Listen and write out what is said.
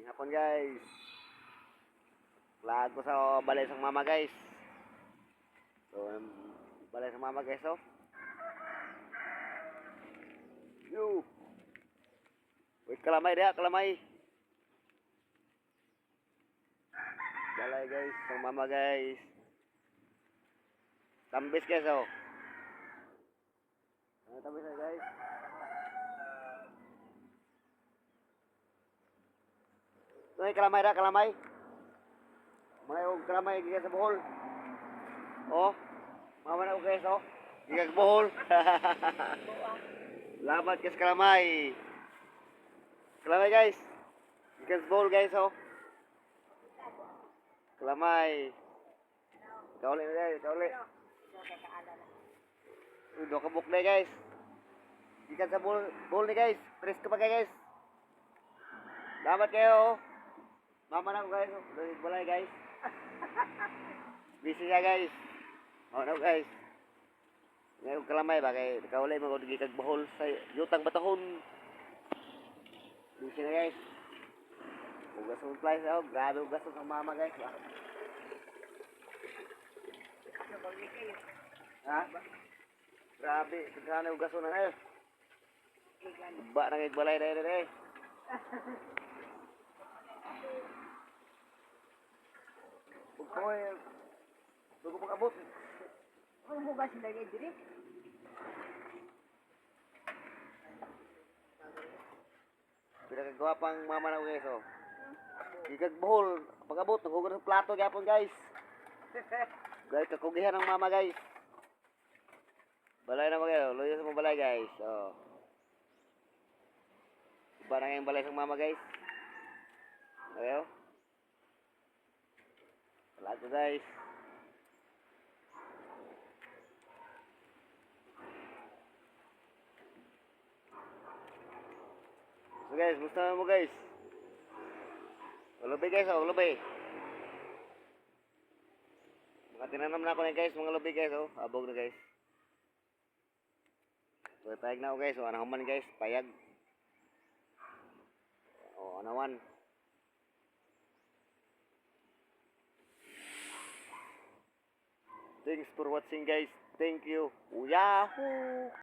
Hapon guys. Vlog ko sa balay sang mama guys. So, balay sang mama guys oh. Yo. Wait kalamay dia, kalamay. Balay guys, sang mama guys. Tambis guys oh. Tambis na guys. Ito kalamay ra, kalamay. Mga yung kalamay gigas sa buhol. Oh, mama na ko guys oh. Gigas buhol. Lamat guys kalamay. Kalamay guys. Gigas buhol guys oh. Kalamay. Kauli na guys, kauli. Udo ka bukle guys. Gigas sa buhol ni guys. Presko pa guys. Lamat kayo oh. Mama na ko guys oh. Balay guys. Busy siya guys. Oh no guys. Ngayon kalamay ba kay kaulay mo kag bahol sa yutang batahon. Busy na guys. Ugas ng flies oh, grabe ugas ng mama guys. Ha? Grabe, kagana ugas na ngayon. Ba na kay balay na rin eh. Pagkoy, bago pag-abot. Ano mo ba sila niya diri? Pinakagwapang mama na guys oh. Gigag buhol, pag-abot, naghugot ng plato gapon guys. Guys, kakugihan ng mama guys. Balay na mo kayo, luyo sa mga balay guys. Oh. Iba na ngayong balay sa mama guys. Okay oh. Lahat guys. So guys, gusto mo guys. Lubi guys, oh, lubi. Mga tinanam na ako na guys, mga lubi guys, oh. Abog na guys. So, payag na ako guys, oh. Anahuman guys, payag. Oh, anawan. Thanks for watching guys. Thank you. Yahoo!